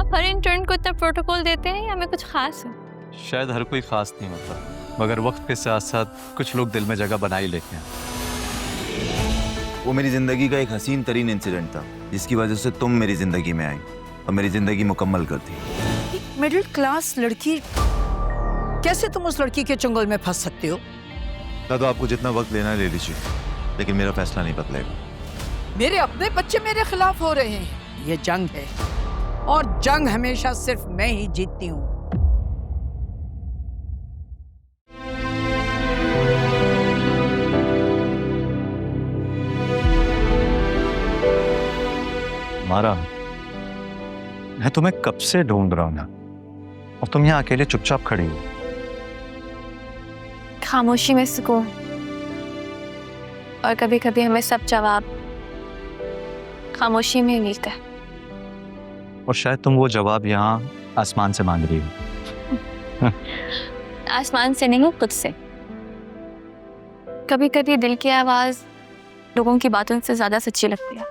आप हर इंटर्न को इतना प्रोटोकॉल देते हैं या मैं कुछ खास है? शायद हर कोई खास नहीं होता, मगर वक्त के साथ साथ कुछ लोग दिल में जगह बना ही लेते हैं। वो मेरी जिंदगी का एक हसीन तरीन इंसिडेंट था जिसकी वजह से तुम मेरी जिंदगी में आई और मेरी जिंदगी मुकम्मल कर दी। मिडिल क्लास लड़की, कैसे तुम उस लड़की के चंगुल में फंस सकते हो? तो आपको जितना वक्त लेना है ले लीजिए, लेकिन मेरा फैसला नहीं बदलेगा। मेरे अपने बच्चे मेरे खिलाफ हो रहे हैं, ये जंग है और जंग हमेशा सिर्फ मैं ही जीतती हूँ। मारा, मैं तुम्हें कब से ढूंढ रहा हूं ना, और तुम यहाँ अकेले चुपचाप खड़ी हो। खामोशी में सुकून, और कभी कभी हमें सब जवाब खामोशी में मिलता है। और शायद तुम वो जवाब यहाँ आसमान से मांग रही हो। आसमान से नहीं, खुद से। कभी कभी दिल की आवाज लोगों की बातों से ज्यादा सच्ची लगती है।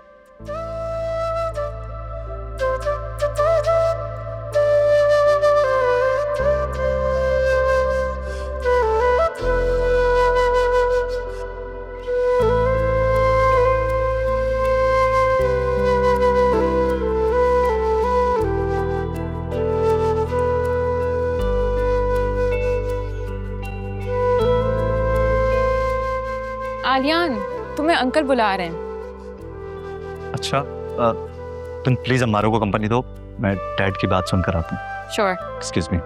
आलियान, तुम्हें अंकल बुला रहे हैं। अच्छा, तुम प्लीज अम्मारो को कंपनी दो, मैं डैड की बात सुनकर आता हूँ। श्योर। Excuse me.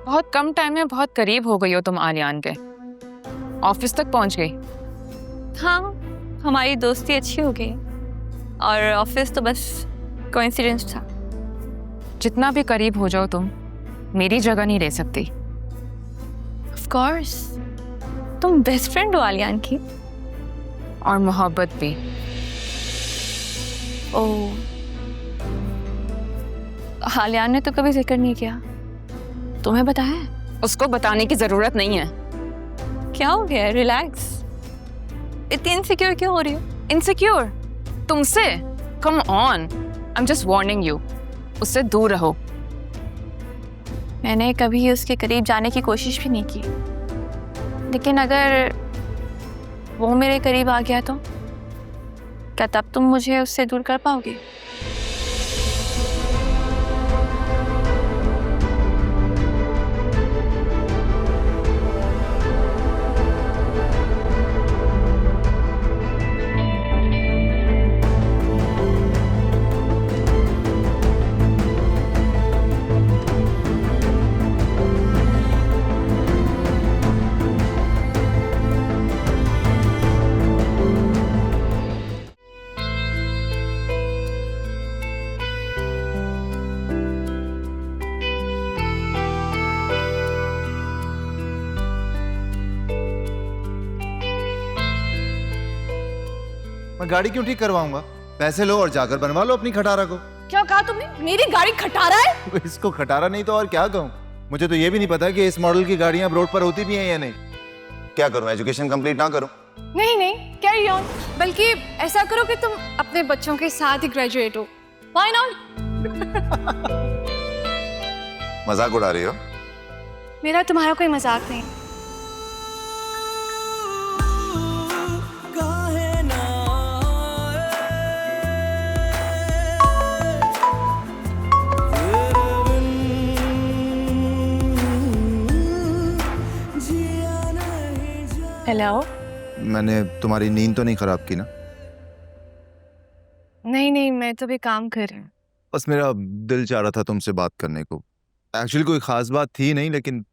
बहुत कम टाइम में बहुत करीब हो गई हो तुम आलियान के। ऑफिस तक पहुंच गई। हाँ, हमारी दोस्ती अच्छी हो गई और ऑफिस तो बस कोइंसिडेंस था। जितना भी करीब हो जाओ तुम मेरी जगह नहीं ले सकती। ऑफ कोर्स, तुम बेस्ट फ्रेंड हो आलियान की। और मोहब्बत भी। ओह, आलियान ने तो कभी जिक्र नहीं किया। तुम्हें बताया है? उसको बताने की जरूरत नहीं है। क्या हो गया? रिलैक्स। इतनी इनसिक्योर क्यों हो रही हो? इनसिक्योर तुमसे? Come on, I am just warning you, उससे दूर रहो। मैंने कभी उसके करीब जाने की कोशिश भी नहीं की, लेकिन अगर वो मेरे करीब आ गया तो क्या तब तुम मुझे उससे दूर कर पाओगे? मैं गाड़ी क्यों ठीक करवाऊंगा? पैसे लो और जाकर बनवा लो अपनी खटारा को। क्या कहा तुमने? मेरी गाड़ी खटारा है? इसको खटारा नहीं तो और क्या कहूँ? मुझे तो ये भी नहीं पता कि इस मॉडल की गाड़ियां रोड पर होती भी हैं या नहीं। क्या करूं, एजुकेशन कंप्लीट ना करूं? नहीं नहीं, कैरी ऑन। बल्कि ऐसा करो कि तुम अपने बच्चों के साथ ही ग्रेजुएट हो। Why not? मजाक उड़ा रही हो? मेरा तुम्हारा कोई मजाक नहीं। हेलो। मैंने तुम्हारी नींद तो नहीं खराब की ना? नहीं नहीं, मैं तो भी काम कर रही हूँ। बस मेरा दिल चाह रहा था तुमसे बात करने को। एक्चुअली कोई खास बात थी नहीं, लेकिन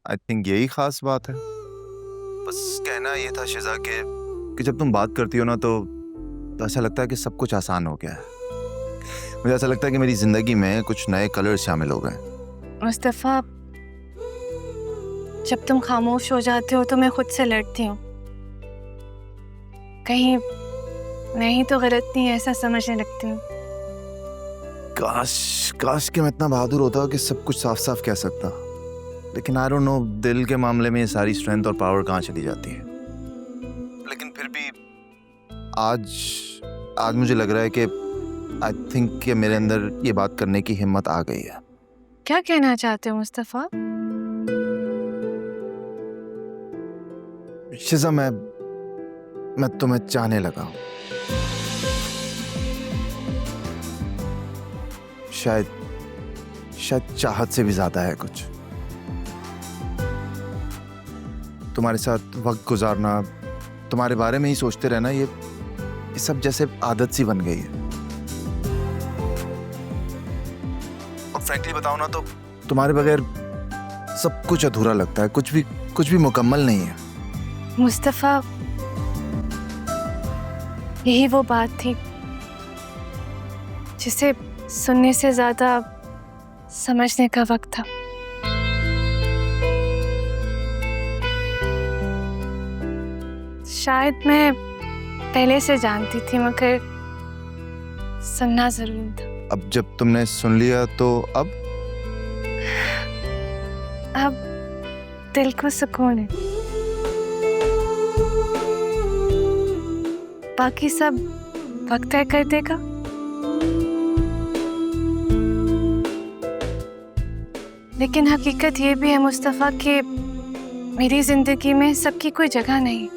आई थिंक यही खास बात है। बस कहना ये था शिजा कि जब तुम बात करती हो ना तो ऐसा लगता है कि सब कुछ आसान हो गया है। मुझे ऐसा लगता है कि मेरी जिंदगी में कुछ नए कलर्स शामिल हो गए। मुस्तफा, जब तुम खामोश हो जाते हो तो मैं खुद से लड़ती हूँ। कहीं मैं ही तो गलत नहीं ऐसा समझने लगती हूँ। काश कि मैं इतना बहादुर होता कि सब कुछ साफ साफ कह सकता, लेकिन आई डोंट नो दिल के मामले में ये सारी स्ट्रेंथ और पावर कहाँ चली जाती है। लेकिन फिर भी आज मुझे लग रहा है कि आई थिंक कि मेरे अंदर ये बात करने की हिम्मत आ गई है। क्या कहना चाहते हो मुस्तफ़ा? शिजा, मैं तुम्हें चाहने लगा हूं। शायद चाहत से भी ज्यादा है कुछ। तुम्हारे साथ वक्त गुजारना, तुम्हारे बारे में ही सोचते रहना, ये सब जैसे आदत सी बन गई है। और फ्रैंकली बताओ ना तो तुम्हारे बगैर सब कुछ अधूरा लगता है, कुछ भी मुकम्मल नहीं है। मुस्तफ़ा, यही वो बात थी जिसे सुनने से ज्यादा समझने का वक्त था। शायद मैं पहले से जानती थी, मगर सुनना जरूरी था। अब जब तुमने सुन लिया तो अब दिल को सुकून है। बाकी सब वक्त तय कर देगा। लेकिन हकीकत ये भी है मुस्तफ़ा कि मेरी जिंदगी में सबकी कोई जगह नहीं।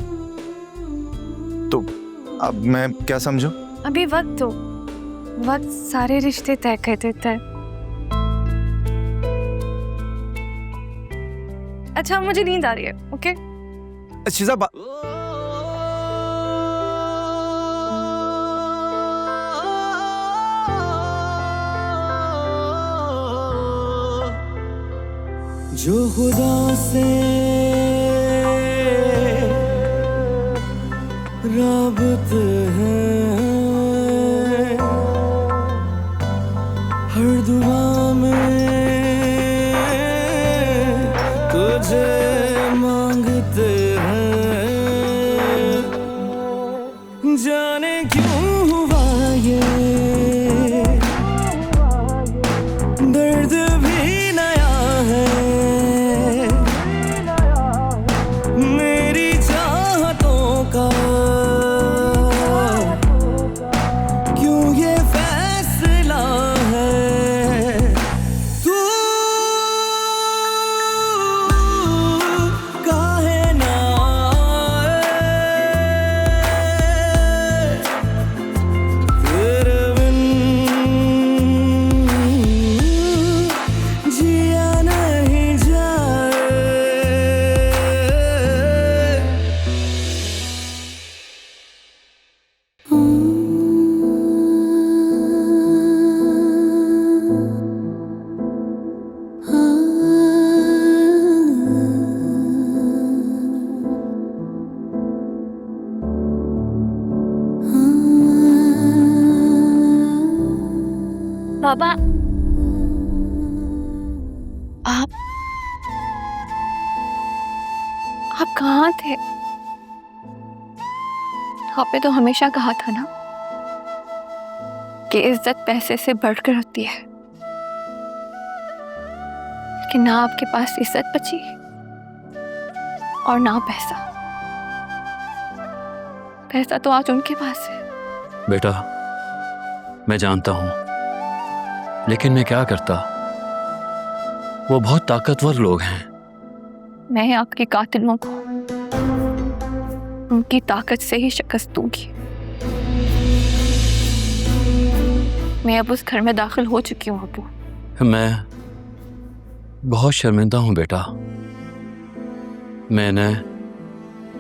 तो अब मैं क्या समझूं? अभी वक्त सारे रिश्ते तय कर देता है। अच्छा, मुझे नींद आ रही है। ओके शिजा, जो खुदा से राबत है, हर दुआ में तुझे मांगते हैं। जाने क्यों हुआ ये दर्द भी नया है, मेरी चाहतों का क्यों ये फैसला है। तू काहे ना तेरे बिन जिया नहीं जाए। बाबा, आप कहाँ थे? आपने तो हमेशा कहा था ना कि इज्जत पैसे से बढ़कर होती है, कि ना आपके पास इज्जत बची और ना पैसा। पैसा तो आज उनके पास है। बेटा, मैं जानता हूं, लेकिन मैं क्या करता? वो बहुत ताकतवर लोग हैं। मैं आपके कातिलों को उनकी ताकत से ही शिकस्त दूंगी। मैं अब उस घर में दाखिल हो चुकी हूँ अबू। मैं बहुत शर्मिंदा हूं बेटा। मैंने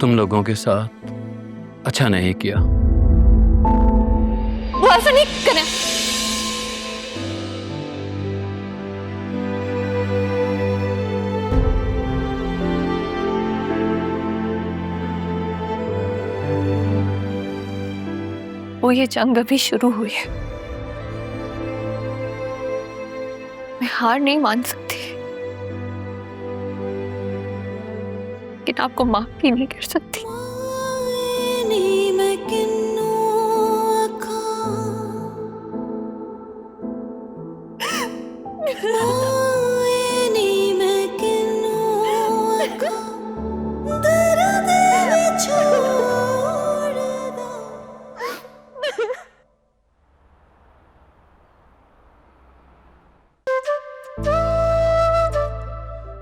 तुम लोगों के साथ अच्छा नहीं किया। वो ऐसा नहीं करें। वो ये जंग अभी शुरू हुई है। मैं हार नहीं मान सकती, लेकिन आपको माफ भी नहीं कर सकती।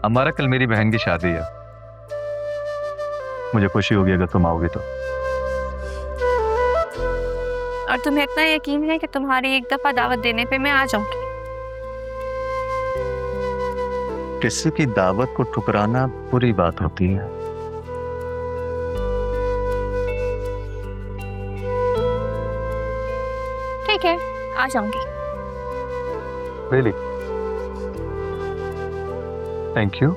हमारा कल मेरी बहन की शादी है, मुझे खुशी होगी अगर तुम आओगी तो। और तुम्हें इतना यकीन है कि तुम्हारी एक दफा दावत देने पे मैं आ जाऊंगी? किसी की दावत को ठुकराना बुरी बात होती है। ठीक है, आ जाऊंगी। रियली? Thank you.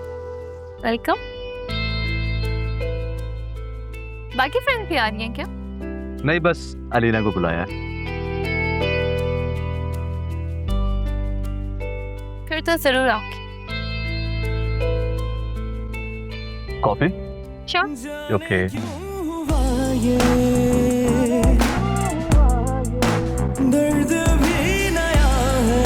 वेलकम। बाकी फ्रेंड भी आ रही हैं क्या? नहीं, बस अलीना को बुलाया है। फिर तो जरूर आऊंगी। कॉफी? श्योर। ओके। दर्द भी नया है।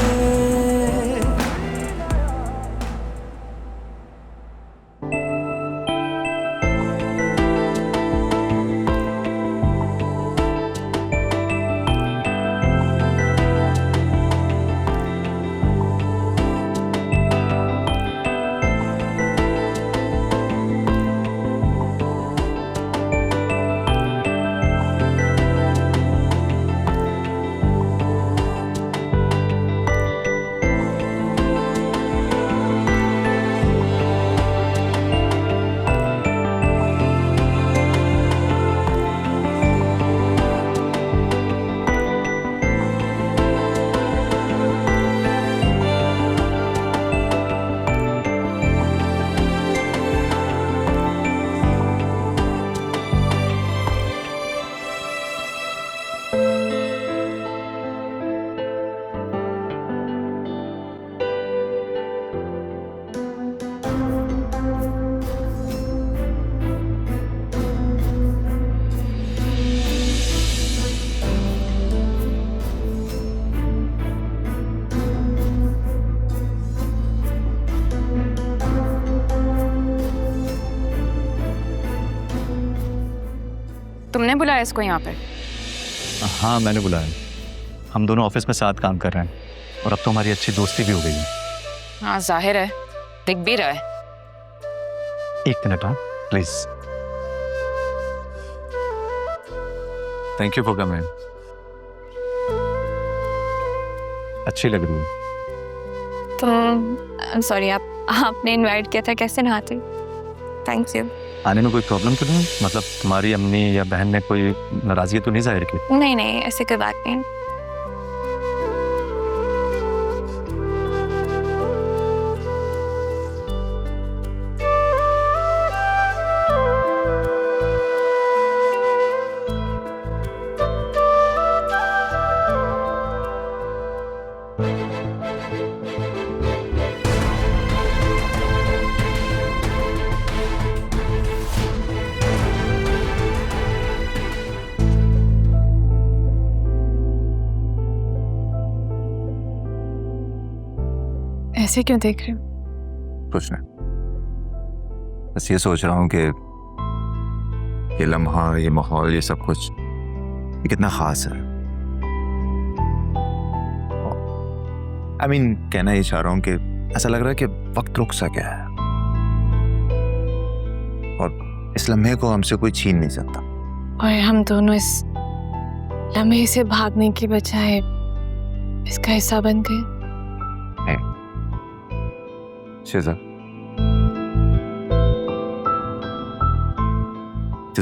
तुमने बुलाया इसको यहाँ पे? हाँ, मैंने बुलाया। हम दोनों ऑफिस में साथ काम कर रहे हैं और अब तो हमारी अच्छी दोस्ती भी हो गई है। हाँ, जाहिर है, दिख भी रहा है। एक मिनट, हाँ please. Thank you for coming. अच्छी लग रही है। तो सॉरी, आपने इनवाइट किया था, कैसे ना आते? Thank you. आने में कोई प्रॉब्लम तो नहीं? मतलब तुम्हारी अम्मी या बहन ने कोई नाराजगी तो नहीं जाहिर की? नहीं नहीं, ऐसे कोई बात नहीं। ऐसे क्यों देख रहे हो? कुछ नहीं, बस ये सोच रहा हूँ कि ये लम्हा, ये माहौल, ये सब कुछ ये कितना खास है। I mean, कहना ये चाह रहा हूँ कि ऐसा लग रहा है कि वक्त रुक सा गया है और इस लम्हे को हमसे कोई छीन नहीं सकता। और हम दोनों इस लम्हे से भागने की बजाय इसका हिस्सा बन गए। शिजा,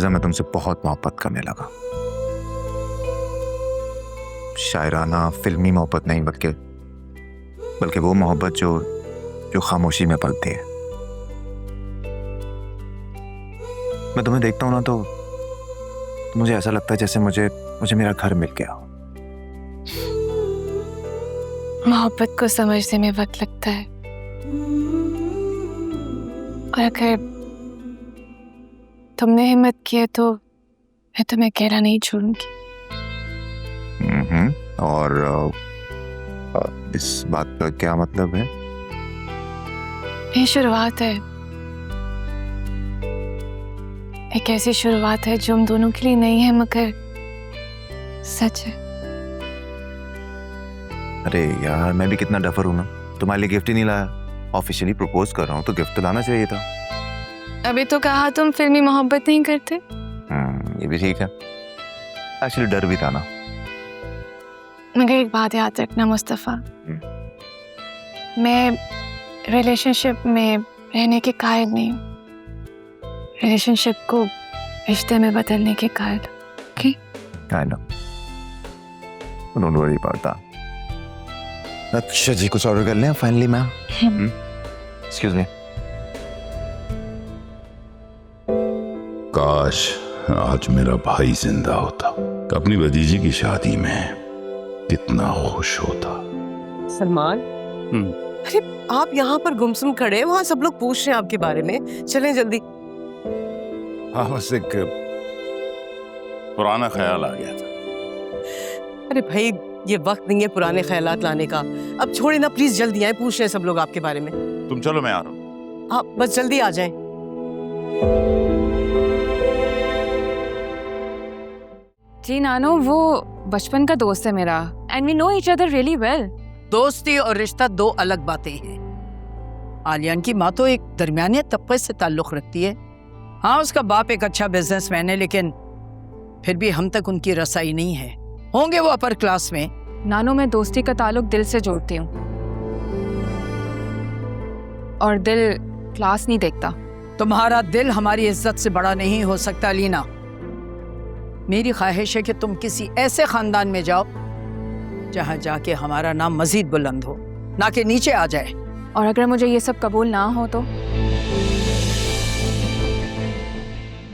मैं तुमसे बहुत मोहब्बत करने लगा। शायराना, फिल्मी मोहब्बत नहीं, बल्कि वो मोहब्बत जो खामोशी में पलती है। मैं तुम्हें देखता हूं ना तो मुझे ऐसा लगता है जैसे मुझे मेरा घर मिल गया। मोहब्बत को समझने में वक्त लगता है, और अगर तुमने हिम्मत की है तो मैं तुम्हें अकेला नहीं छोड़ूंगी। और इस बात का क्या मतलब है? ये शुरुआत है, एक ऐसी शुरुआत है जो हम दोनों के लिए नहीं है मगर सच है। अरे यार, मैं भी कितना डफर हूं ना। तुम्हारे लिए गिफ्ट ही नहीं लाया। ऑफिशियली प्रपोज कर रहा हूँ तो गिफ्ट तो लाना चाहिए था। अभी तो कहा तुम फिल्मी मोहब्बत नहीं करते। ये भी ठीक है। एक्चुअली डर भी था ना। मगर एक बात याद रखना मुस्तफ़ा, मैं रिलेशनशिप में रहने के कायल नहीं हूँ, रिलेशनशिप को रिश्ते में बदलने के कायल। Okay? I know, don't worry about that. अच्छा जी, कुछ ऑर्डर कर लें फाइनली मैम? Excuse me. काश आज मेरा भाई जिंदा होता, अपनी भतीजी की शादी में कितना खुश होता। सलमान, अरे आप यहाँ पर गुमसुम खड़े हैं, वहाँ सब लोग पूछ रहे हैं आपके बारे में, चलें जल्दी। हाँ, बस एक पुराना ख्याल आ गया था। अरे भाई, ये वक्त नहीं है पुराने ख्यालात लाने का, अब छोड़े ना प्लीज, जल्दी आए, पूछ रहे हैं सब लोग आपके बारे में। तुम चलो, मैं आ रहा हूँ। हाँ, बस जल्दी आ जाएं। जी नानो, वो बचपन का दोस्त है मेरा, and we know each other really well. दोस्ती और रिश्ता दो अलग बातें हैं। आलियान की माँ तो एक दरमियाने तबके से ताल्लुक रखती है। हाँ, उसका बाप एक अच्छा बिजनेसमैन है, लेकिन फिर भी हम तक उनकी रसाई नहीं है। होंगे वो अपर क्लास में। नानो, मैं दोस्ती का ताल्लुक दिल से जोड़ती हूँ, और दिल क्लास नहीं देखता। तुम्हारा दिल हमारी इज्जत से बड़ा नहीं हो सकता लीना। मेरी ख्वाहिश है कि तुम किसी ऐसे खानदान में जाओ जहां जाके हमारा नाम मजीद बुलंद हो, ना कि नीचे आ जाए। और अगर मुझे ये सब कबूल ना हो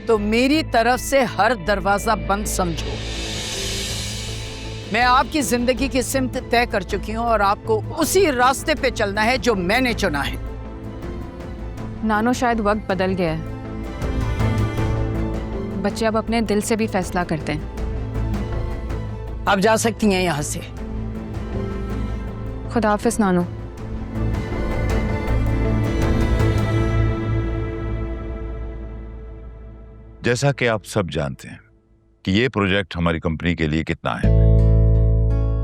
तो मेरी तरफ से हर दरवाजा बंद समझो। मैं आपकी जिंदगी की सिमत तय कर चुकी हूँ और आपको उसी रास्ते पे चलना है जो मैंने चुना है। नानो, शायद वक्त बदल गया है, बच्चे अब अपने दिल से भी फैसला करते हैं। आप जा सकती हैं यहाँ से। खुदा हाफिज नानो। जैसा कि आप सब जानते हैं कि ये प्रोजेक्ट हमारी कंपनी के लिए कितना अहम है,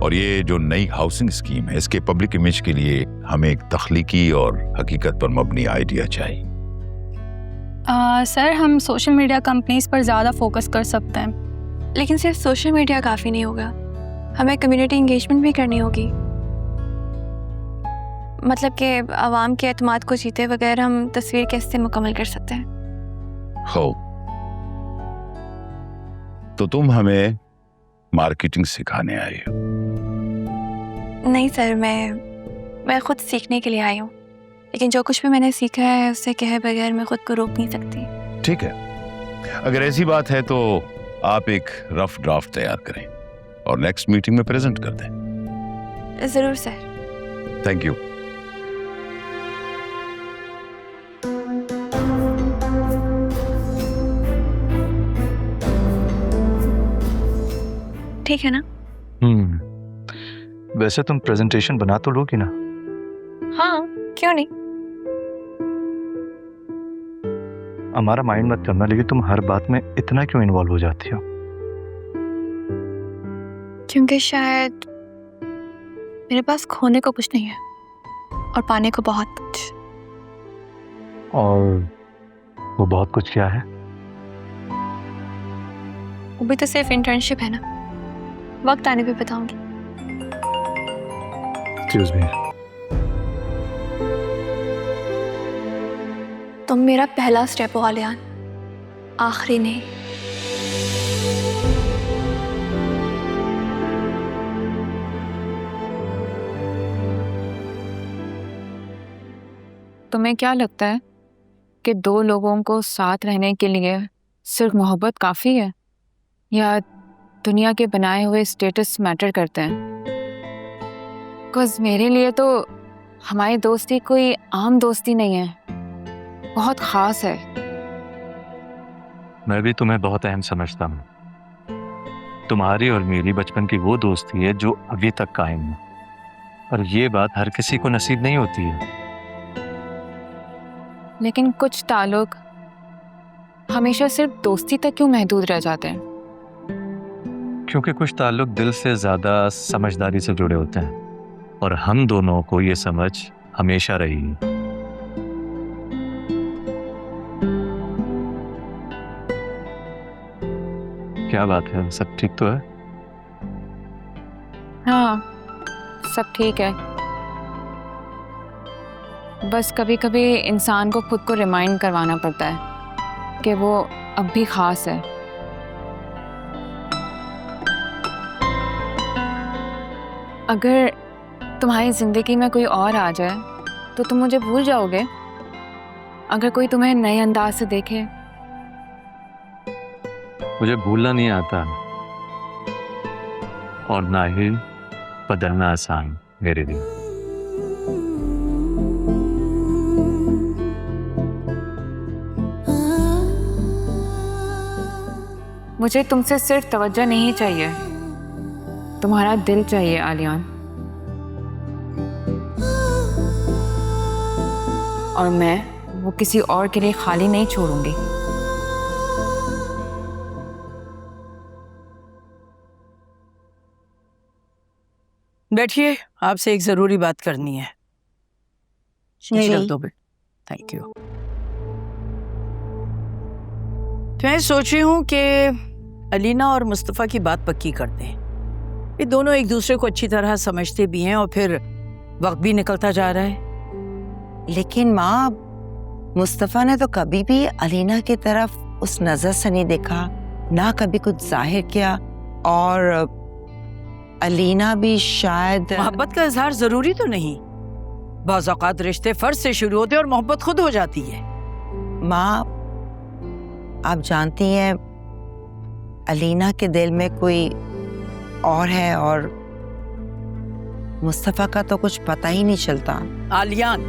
और ये जो नई हाउसिंग स्कीम है, इसके पब्लिक इमेज के लिए हमें एक तख्लीकी और हकीकत पर मबनी आइडिया चाहिए। सर, हम सोशल मीडिया कंपनीज पर ज़्यादा फोकस कर सकते हैं, लेकिन सिर्फ सोशल मीडिया काफ़ी नहीं होगा, हमें कम्युनिटी इंगेजमेंट भी करनी होगी। मतलब कि आवाम के एतमाद को जीते बगैर हम तस्वीर कैसे मुकम्मल कर सकते हैं? हो, तो तुम हमें मार्केटिंग सिखाने आई हो? नहीं सर, मैं खुद सीखने के लिए आई हूँ, लेकिन जो कुछ भी मैंने सीखा है उससे कहे बगैर मैं खुद को रोक नहीं सकती। ठीक है, अगर ऐसी बात है तो आप एक रफ ड्राफ्ट तैयार करें और नेक्स्ट मीटिंग में प्रेजेंट कर दें। ज़रूर सर। Thank you. ठीक है ना? वैसे तुम प्रेजेंटेशन बना तो लोगी ना? हाँ, क्यों नहीं। हमारा माइंड मत करना, लेकिन तुम हर बात में इतना क्यों इन्वॉल्व हो जाती हो? क्योंकि शायद मेरे पास खोने को कुछ नहीं है और पाने को बहुत कुछ। और वो बहुत कुछ क्या है? वो भी तो सिर्फ इंटर्नशिप है ना, वक्त आने पे बताऊंगी। Excuse me. तुम मेरा पहला स्टेप हो आलियान, आखिरी नहीं। तुम्हें क्या लगता है कि दो लोगों को साथ रहने के लिए सिर्फ मोहब्बत काफ़ी है, या दुनिया के बनाए हुए स्टेटस मैटर करते हैं? बिकॉज मेरे लिए तो हमारी दोस्ती कोई आम दोस्ती नहीं है, बहुत ख़ास है। मैं भी तुम्हें बहुत अहम समझता हूँ। तुम्हारी और मेरी बचपन की वो दोस्ती है जो अभी तक कायम है, और ये बात हर किसी को नसीब नहीं होती है। लेकिन कुछ ताल्लुक हमेशा सिर्फ दोस्ती तक क्यों महदूद रह जाते हैं? क्योंकि कुछ ताल्लुक दिल से ज़्यादा समझदारी से जुड़े होते हैं। और हम दोनों को ये समझ हमेशा रहेगी। क्या बात है, सब ठीक तो है? हाँ, सब ठीक है। बस कभी कभी इंसान को खुद को रिमाइंड करवाना पड़ता है कि वो अब भी खास है। अगर तुम्हारी जिंदगी में कोई और आ जाए तो तुम मुझे भूल जाओगे? अगर कोई तुम्हें नए अंदाज से देखे? मुझे भूलना नहीं आता और ना ही बदलना आसान मेरे लिए। मुझे तुमसे सिर्फ तवज्जो नहीं चाहिए, तुम्हारा दिल चाहिए आलियान। और मैं वो किसी और के लिए खाली नहीं छोड़ूंगी। बैठिए, आपसे एक जरूरी बात करनी है। रख दो बेटा, थैंक यू। तो मैं सोच रही हूँ कि अलीना और मुस्तफ़ा की बात पक्की कर दें। ये दोनों एक दूसरे को अच्छी तरह समझते भी हैं और फिर वक्त भी निकलता जा रहा है। लेकिन माँ, मुस्तफ़ा ने तो कभी भी अलीना की तरफ उस नजर से नहीं देखा, ना कभी कुछ जाहिर किया, और अलीना भी शायद। मोहब्बत का इजहार जरूरी तो नहीं, बाज़ औक़ात रिश्ते फर्ज से शुरू होते हैं और मोहब्बत खुद हो जाती है। माँ, आप जानती हैं अलीना के दिल में कोई और है और मुस्तफ़ा का तो कुछ पता ही नहीं चलता। आलियान,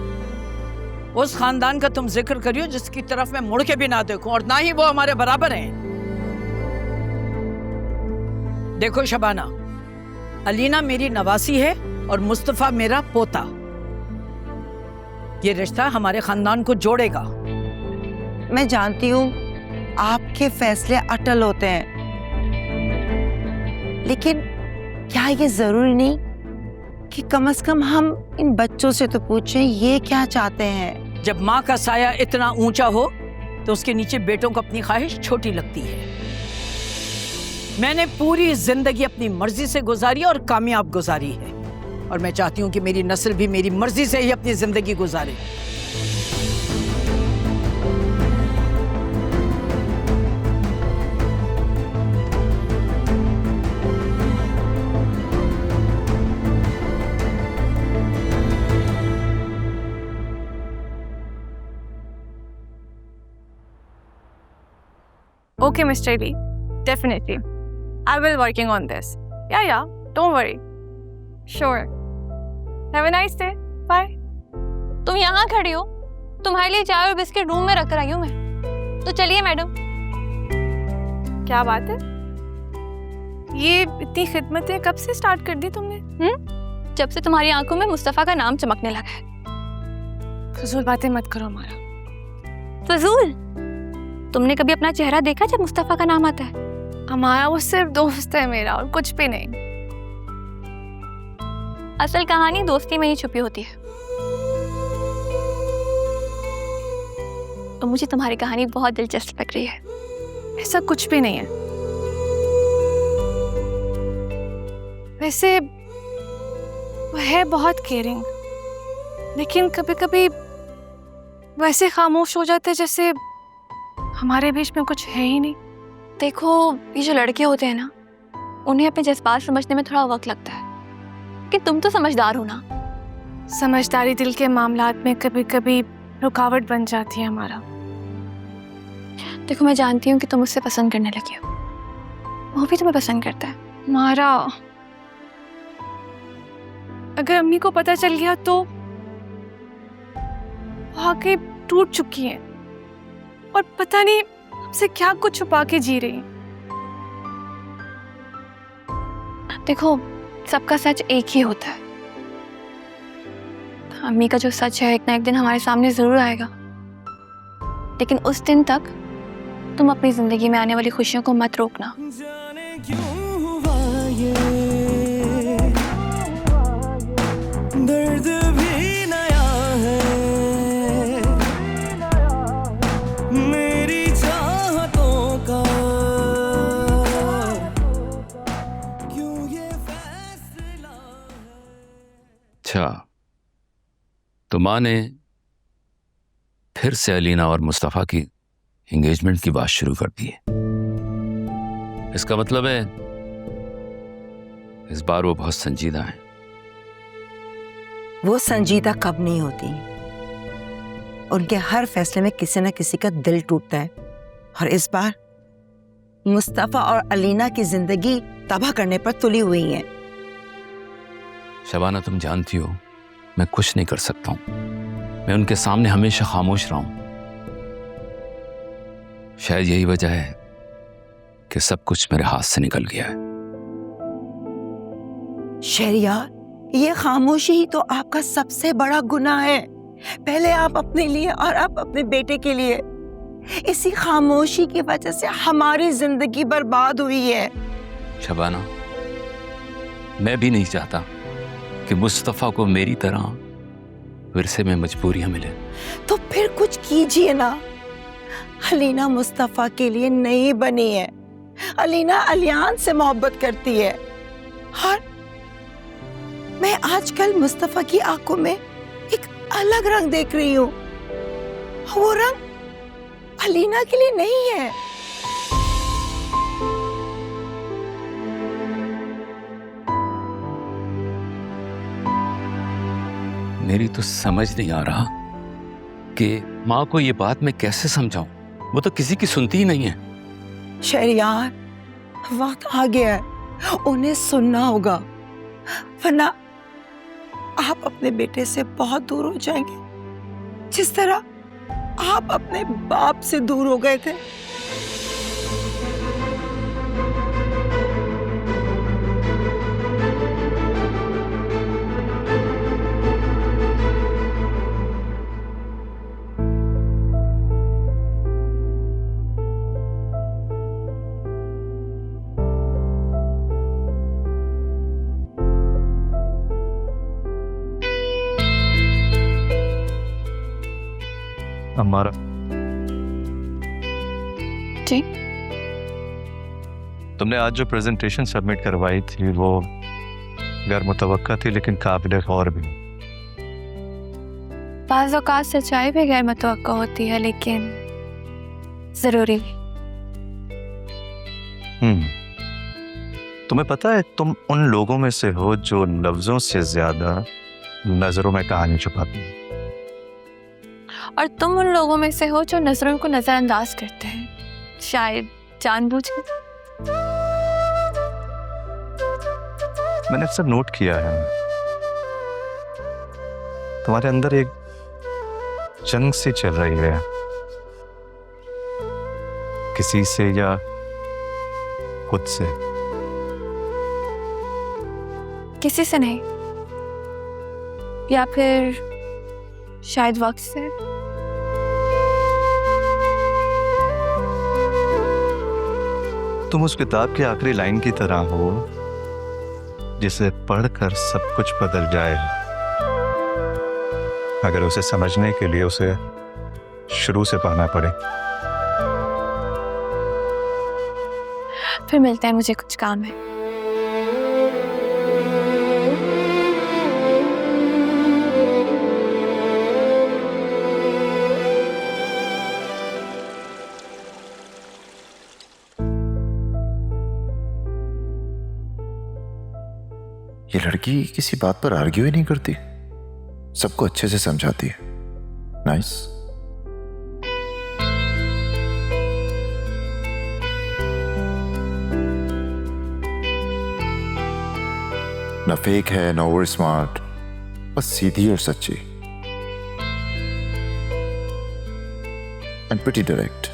उस खानदान का तुम जिक्र करियो जिसकी तरफ मैं मुड़ के भी ना देखूं और ना ही वो हमारे बराबर हैं। देखो शबाना, अलीना मेरी नवासी है और मुस्तफ़ा मेरा पोता। ये रिश्ता हमारे खानदान को जोड़ेगा। मैं जानती हूँ आपके फैसले अटल होते हैं, लेकिन क्या ये जरूरी नहीं कि कम से कम हम इन बच्चों से तो पूछें ये क्या चाहते हैं? जब माँ का साया इतना ऊंचा हो तो उसके नीचे बेटों को अपनी ख्वाहिश छोटी लगती है। मैंने पूरी जिंदगी अपनी मर्जी से गुजारी और कामयाब गुजारी है, और मैं चाहती हूँ कि मेरी नस्ल भी मेरी मर्जी से ही अपनी जिंदगी गुजारे। Okay, Mr. Lee. Definitely. I will working on this. Yeah. Don't worry. Sure. Have a nice day. Bye. तुम यहाँ खड़ी हो, तुम्हारे लिए चाय और बिस्किट रूम में रख कर आई हूँ मैं। तो चलिए मैडम। क्या बात है? ये इतनी खिदमतें कब से स्टार्ट कर दी तुमने? जब से तुम्हारी आंखों में मुस्तफ़ा का नाम चमकने लगा है। फजूल बातें मत करो हमारा। फजूल? तुमने कभी अपना चेहरा देखा जब मुस्तफ़ा का नाम आता है? हमारा वो सिर्फ दोस्त है मेरा, और कुछ भी नहीं। असल कहानी दोस्ती में ही छुपी होती है। तो मुझे तुम्हारी कहानी बहुत दिलचस्प लग रही है। ऐसा कुछ भी नहीं है। वैसे वो है बहुत केयरिंग, लेकिन कभी कभी वैसे खामोश हो जाते जैसे हमारे बीच में कुछ है ही नहीं। देखो, ये जो लड़के होते हैं ना, उन्हें अपने जज्बात समझने में थोड़ा वक्त लगता है, कि तुम तो समझदार हो ना। समझदारी दिल के मामलात में कभी कभी रुकावट बन जाती है हमारा। देखो, मैं जानती हूँ कि तुम उससे पसंद करने लगी हो, वो भी तुम्हें पसंद करता है। मारा, अगर अम्मी को पता चल गया तो वो आके टूट चुकी है और पता नहीं हमसे क्या कुछ छुपा के जी रही है। देखो, सबका सच एक ही होता है। अम्मी का जो सच है एक ना एक दिन हमारे सामने जरूर आएगा, लेकिन उस दिन तक तुम अपनी जिंदगी में आने वाली खुशियों को मत रोकना। जाने क्यों हुआ ये, अच्छा, तो माँ ने फिर से अलीना और मुस्तफ़ा की एंगेजमेंट की बात शुरू कर दी है। इसका मतलब है इस बार वो बहुत संजीदा है। वो संजीदा कब नहीं होती, उनके हर फैसले में किसी न किसी का दिल टूटता है, और इस बार मुस्तफ़ा और अलीना की जिंदगी तबाह करने पर तुली हुई है। शबाना, तुम जानती हो मैं कुछ नहीं कर सकता हूं। मैं उनके सामने हमेशा खामोश रहा हूं। शायद यही वजह है कि सब कुछ मेरे हाथ से निकल गया है। शहरियार, ये खामोशी ही तो आपका सबसे बड़ा गुनाह है। पहले आप अपने लिए और अब अपने बेटे के लिए। इसी खामोशी की वजह से हमारी जिंदगी बर्बाद हुई है। शबाना, मैं भी नहीं चाहता कि मुस्तफ़ा को मेरी तरह विरसे में मजबूरियां मिले। तो फिर कुछ कीजिए ना। अलीना मुस्तफ़ा के लिए नहीं बनी है। अलीना अलियान से मोहब्बत करती है, और मैं आजकल मुस्तफ़ा की आंखों में एक अलग रंग देख रही हूँ। वो रंग अलीना के लिए नहीं है। मेरी तो समझ नहीं आ रहा कि माँ को ये बात मैं कैसे समझाऊं। वो तो किसी की सुनती ही नहीं है। शहरियार, वक्त आ गया है, उन्हें सुनना होगा, वरना आप अपने बेटे से बहुत दूर हो जाएंगे, जिस तरह आप अपने बाप से दूर हो गए थे। हमारा जी, तुमने आज जो प्रेजेंटेशन सबमिट करवाई थी वो गैर मुतवक्का थी, लेकिन काबिल गौर भी। बाज़ औक़ात सच्चाई भी गैर मुतवक्का होती है, लेकिन ज़रूरी भी। तुम्हें पता है, तुम उन लोगों में से हो जो लफ्जों से ज्यादा नजरों में कहानी छुपाती हैं। और तुम उन लोगों में से हो जो नजरों को नजरअंदाज करते हैं, शायद जानबूझकर। मैंने अक्सर नोट किया है, तुम्हारे अंदर एक जंग सी चल रही है, किसी से या खुद से। किसी से नहीं, या फिर शायद वक्त से। तुम उस किताब की आखिरी लाइन की तरह हो जिसे पढ़कर सब कुछ बदल जाए, अगर उसे समझने के लिए उसे शुरू से पढ़ना पड़े। फिर मिलते हैं, मुझे कुछ काम है। ये लड़की किसी बात पर आर्ग्यू ही नहीं करती, सबको अच्छे से समझाती है। नाइस। ना फेक है, ना ओवर स्मार्ट, बस सीधी और सच्ची, एंड प्रीटी डायरेक्ट।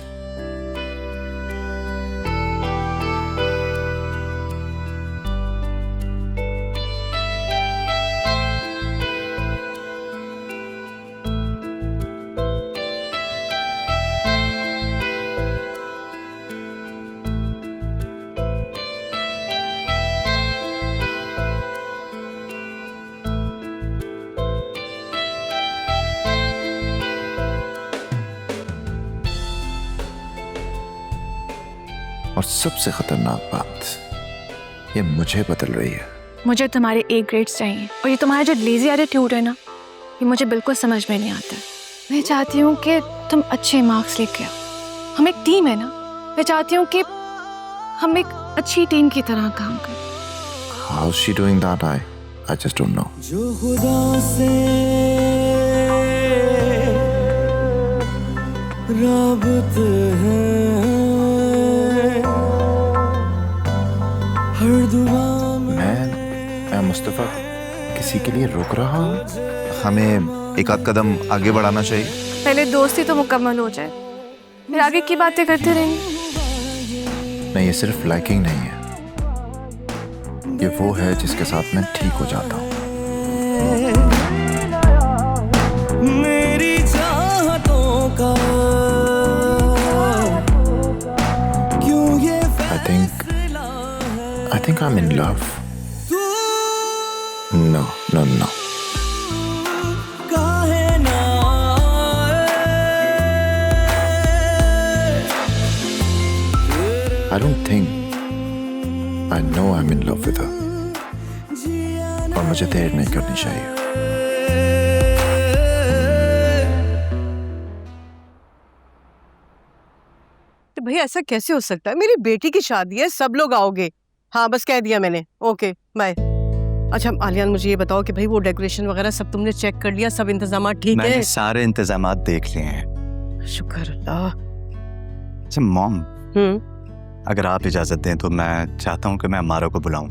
और सबसे खतरनाक बात, ये मुझे बदल रही है। मुझे तुम्हारे ए ग्रेड्स चाहिए, और ये तुम्हारा जो लेजी एटीट्यूड है ना, ये मुझे बिल्कुल समझ में नहीं आता। मैं चाहती हूँ कि तुम अच्छे मार्क्स लेके आओ। हम एक टीम है ना, मैं चाहती हूँ कि हम एक अच्छी टीम की तरह काम करें। How's she doing that? I just don't know. जो खुदा से राबते हैं हर दुआ मैं मुस्तफा किसी के लिए रुक रहा हूँ। हमें एक आध कदम आगे बढ़ाना चाहिए। पहले दोस्ती तो मुकम्मल हो जाए, फिर आगे की बातें करते रहेंगे। नहीं, ये सिर्फ लाइकिंग नहीं है, ये वो है जिसके साथ मैं ठीक हो जाता हूँ। मेरी चाहतों का क्यों ये I think I'm in love. No. काहे ना I don't think. I know I'm in love with her. और मुझे देर नहीं करनी चाहिए। तो भैया ऐसा कैसे हो सकता है? मेरी बेटी की शादी है, सब लोग आओगे। हाँ बस कह दिया मैंने, ओके बाय। अच्छा आलियान, मुझे ये बताओ कि भाई वो डेकोरेशन वगैरह सब तुमने चेक कर लिया, सब इंतजाम ठीक है? मैंने सारे इंतजाम देख लिए हैं। शुक्र अल्लाह। अच्छा मॉम, अगर आप इजाजत दें तो मैं चाहता हूँ कि मैं अमारा को बुलाऊं।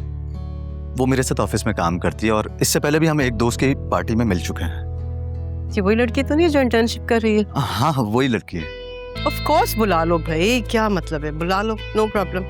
वो मेरे साथ ऑफिस में काम करती है और इससे पहले भी हम एक दोस्त की पार्टी में मिल चुके हैं। ये वही लड़की तो नहीं जो इंटर्नशिप कर रही है? हाँ वही लड़की है। ऑफ कोर्स बुला लो भाई, क्या मतलब है, बुला लो, नो प्रॉब्लम।